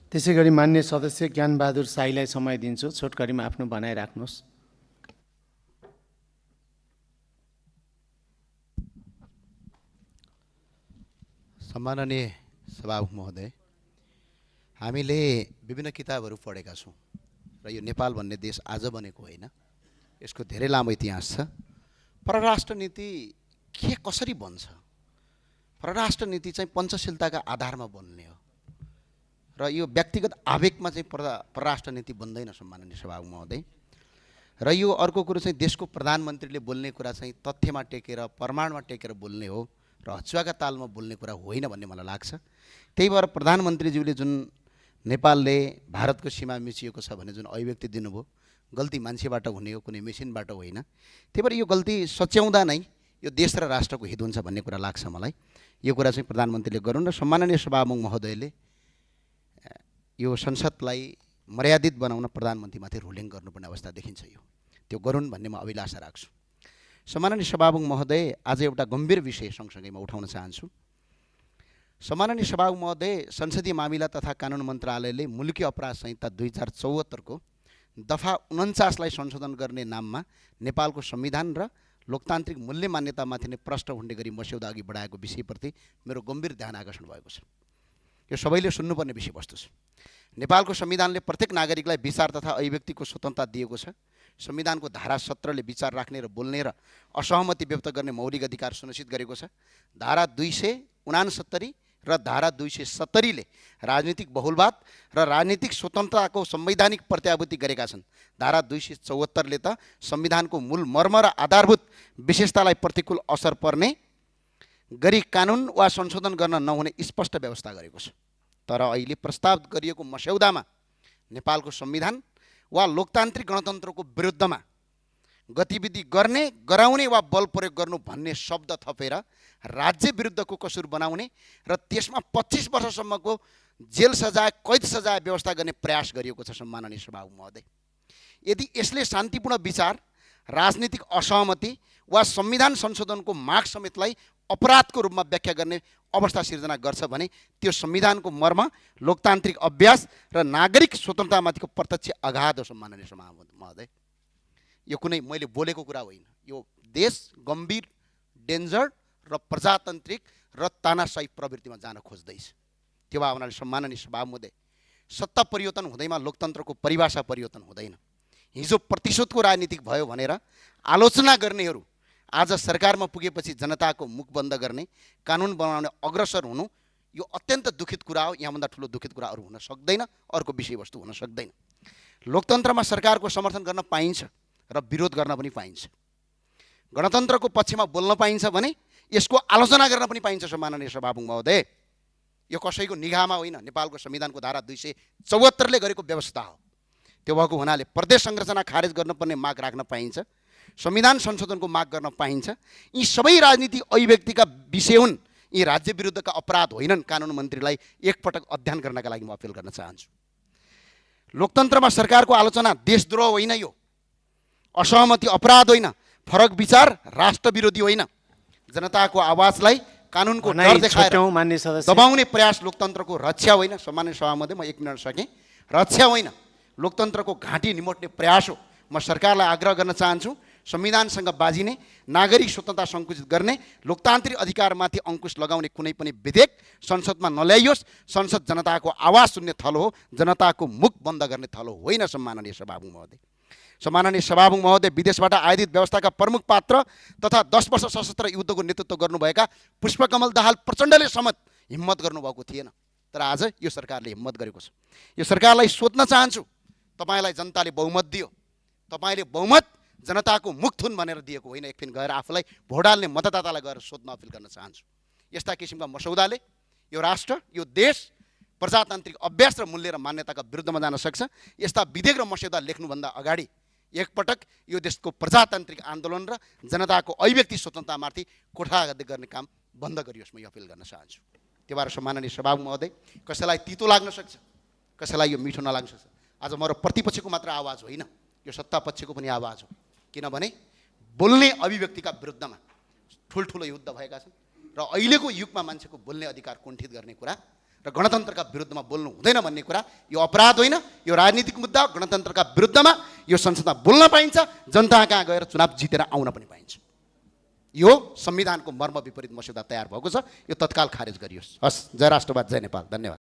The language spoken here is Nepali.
त्यसैगरी मान्य सदस्य ज्ञानबहादुर साईलाई समय दिन्छु। छोटकरीमा आफ्नो भनाइ राख्नुहोस्। सम्माननीय सभामुख महोदय, हामीले विभिन्न किताबहरू पढेका छौँ र यो नेपाल भन्ने देश आज बनेको होइन, यसको धेरै लामो इतिहास छ। परराष्ट्र नीति के कसरी बन्छ? परराष्ट्र नीति चाहिँ पञ्चशीलताका आधारमा बन्ने हो र यो व्यक्तिगत आवेगमा चाहिँ परराष्ट्र नीति बन्दैन सम्माननीय सभामुख महोदय। र यो अर्को कुरो चाहिँ देशको प्रधानमन्त्रीले बोल्ने कुरा चाहिँ तथ्यमा टेकेर प्रमाणमा टेकेर बोल्ने हो र हचुवाका तालमा बोल्ने कुरा होइन भन्ने मलाई लाग्छ। त्यही भएर प्रधानमन्त्रीज्यूले जुन नेपालले भारतको सीमा मिचिएको छ भने जुन अभिव्यक्ति दिनुभयो, गल्ती मान्छेबाट हुने हो, कुनै मेसिनबाट होइन। त्यही भएर यो गल्ती सच्याउँदा नै यो देश र राष्ट्रको हित हुन्छ भन्ने कुरा लाग्छ मलाई। यो कुरा चाहिँ प्रधानमन्त्रीले गरून् र सम्माननीय सभामुख महोदयले यो संसदलाई मर्यादित बनाउन प्रधानमन्त्रीमाथि रुलिङ गर्नुपर्ने अवस्था देखिन्छ। यो त्यो गरून् भन्ने म अभिलाषा राख्छु। सम्माननीय सभामुख महोदय, आज एउटा गम्भीर विषय सँगसँगै म उठाउन चाहन्छु। सम्माननीय सभामुख महोदय, संसदीय मामिला तथा कानुन मन्त्रालयले मुलुकी अपराध संहिता 2074 को दफा 49लाई संशोधन गर्ने नाममा नेपालको संविधान र लोकतान्त्रिक मूल्य मान्यतामाथि नै प्रश्न उठ्ने गरी मस्यौदा अघि बढाएको विषयप्रति मेरो गम्भीर ध्यान आकर्षण भएको छ। यो सबैले सुन्नुपर्ने विषयवस्तु छ। नेपालको संविधानले प्रत्येक नागरिकलाई विचार तथा अभिव्यक्तिको स्वतन्त्रता दिएको छ। संविधानको धारा 17ले विचार राख्ने र बोल्ने र असहमति व्यक्त गर्ने मौलिक अधिकार सुनिश्चित गरेको छ। धारा 269 र धारा 270ले राजनीतिक बहुलवाद र राजनीतिक स्वतन्त्रताको संवैधानिक प्रत्याभूति गरेका छन्। धारा 274ले त संविधानको मूल मर्म र आधारभूत विशेषतालाई प्रतिकूल असर पर्ने गरी कानुन वा संशोधन गर्न नहुने स्पष्ट व्यवस्था गरेको छ। तर अहिले प्रस्ताव गरिएको मस्यौदामा नेपालको संविधान वा लोकतान्त्रिक गणतन्त्रको विरुद्धमा गतिविधि गर्ने, गराउने वा बल प्रयोग गर्नु भन्ने शब्द थपेर राज्य विरुद्धको कसुर बनाउने र त्यसमा 25 वर्षसम्मको जेल सजाय, कैद सजाय व्यवस्था गर्ने प्रयास गरिएको छ। सम्माननीय सभामुख महोदय, यदि यसले शान्तिपूर्ण विचार, राजनीतिक असहमति वा संविधान संशोधनको माग समेतलाई अपराधको रूपमा व्याख्या गर्ने अवस्था सिर्जना गर्छ भने त्यो संविधानको मर्म, लोकतान्त्रिक अभ्यास र नागरिक स्वतन्त्रतामाथिको प्रत्यक्ष आघात हो। सम्माननीय सभामुख महोदय, यो कुनै मैले बोलेको कुरा होइन। यो देश गम्भीर, डेन्जर र प्रजातान्त्रिक र तानाशाही प्रवृत्तिमा जान खोज्दैछ। त्यो भए हुनाले सम्माननीय सभामुख महोदय, सत्ता परिवर्तन हुँदैमा लोकतन्त्रको परिभाषा परिवर्तन हुँदैन। हिजो प्रतिशोधको राजनीतिक भयो भनेर आलोचना गर्नेहरू आज सरकारमा पुगेपछि जनताको मुख बन्द गर्ने, कानुन बनाउने अग्रसर हुनु यो अत्यन्त दुखित कुरा हो। यहाँभन्दा ठुलो दुखित कुरा अरू हुन सक्दैन, अर्को विषयवस्तु हुन सक्दैन। लोकतन्त्रमा सरकारको समर्थन गर्न पाइन्छ र विरोध गर्न पनि पाइन्छ। गणतन्त्रको पक्षमा बोल्न पाइन्छ भने यसको आलोचना गर्न पनि पाइन्छ। सम्माननीय सभामुख महोदय, यो कसैको निगाहमा होइन, नेपालको संविधानको धारा 274ले गरेको व्यवस्था हो। त्यो भएको हुनाले प्रदेश संरचना खारेज गर्नुपर्ने माग राख्न पाइन्छ, संविधान संशोधनको माग गर्न पाइन्छ। यी सबै राजनीति अभिव्यक्तिका विषय हुन्, यी राज्य विरुद्धका अपराध होइनन्। कानुन मन्त्रीलाई एकपटक अध्ययन गर्नका लागि म अपिल गर्न चाहन्छु। लोकतन्त्रमा सरकारको आलोचना देशद्रोह होइन, यो असहमति अपराध होइन, फरक विचार राष्ट्र विरोधी होइन। जनताको आवाजलाई कानुनको डर देखाएर दबाउने प्रयास लोकतन्त्रको रक्षा होइन। सम्माननीय सभामध्ये म 1 मिनट सकेँ। रक्षा होइन, लोकतन्त्रको घाँटी निमोट्ने प्रयास हो। म सरकारलाई आग्रह गर्न चाहन्छु, संविधानसँग बाजिने, नागरिक स्वतन्त्रता सङ्कुचित गर्ने, लोकतान्त्रिक अधिकारमाथि अङ्कुश लगाउने कुनै पनि विधेयक संसदमा नल्याइयोस्। संसद जनताको आवाज सुन्ने थलो हो, जनताको मुख बन्द गर्ने थलो होइन। सम्माननीय सभामुख महोदय, सम्माननीय सभामुख महोदय, विदेशबाट आयोजित व्यवस्थाका प्रमुख पात्र तथा 10 वर्ष सशस्त्र युद्धको नेतृत्व गर्नुभएका पुष्पकमल दाहाल प्रचण्डले समेत हिम्मत गर्नुभएको थिएन, तर आज यो सरकारले हिम्मत गरेको छ। यो सरकारलाई सोध्न चाहन्छु, तपाईँलाई जनताले बहुमत दियो, तपाईँले बहुमत जनताको मुख थुन भनेर दिएको होइन। एकछिन गएर आफूलाई भोट हाल्ने मतदातालाई गएर सोध्न अपिल गर्न चाहन्छु। यस्ता किसिमका मसौदाले यो राष्ट्र, यो देश प्रजातान्त्रिक अभ्यास र मूल्य र मान्यताका विरुद्धमा जान सक्छ। यस्ता विधेयक र मस्यौदा लेख्नुभन्दा अगाडि एकपटक यो देशको प्रजातान्त्रिक आन्दोलन र जनताको अभिव्यक्ति स्वतन्त्रतामाथि कोठागति गर्ने काम बन्द गरियोस्, म यो अपिल गर्न चाहन्छु। त्यो भएर सम्माननीय सभामुख महोदय, कसैलाई तितो लाग्न सक्छ, कसैलाई यो मिठो नलाग्न सक्छ। आज मेरो प्रतिपक्षको मात्र आवाज होइन, यो सत्ता पक्षको पनि आवाज हो। किनभने बोल्ने अभिव्यक्तिका विरुद्धमा ठुल्ठुलो युद्ध भएका छन् र अहिलेको युगमा मान्छेको बोल्ने अधिकार कुण्ठित गर्ने कुरा र गणतन्त्रका विरुद्धमा बोल्नु हुँदैन भन्ने कुरा यो अपराध होइन, यो राजनीतिक मुद्दा हो। गणतन्त्रका विरुद्धमा यो संसदमा बोल्न पाइन्छ, जनता कहाँ गएर चुनाव जितेर आउन पनि पाइन्छ। यो संविधानको मर्म विपरीत मस्यौदा तयार भएको छ, यो तत्काल खारेज गरियोस्। हस्, जय राष्ट्रवाद, जय नेपाल, धन्यवाद।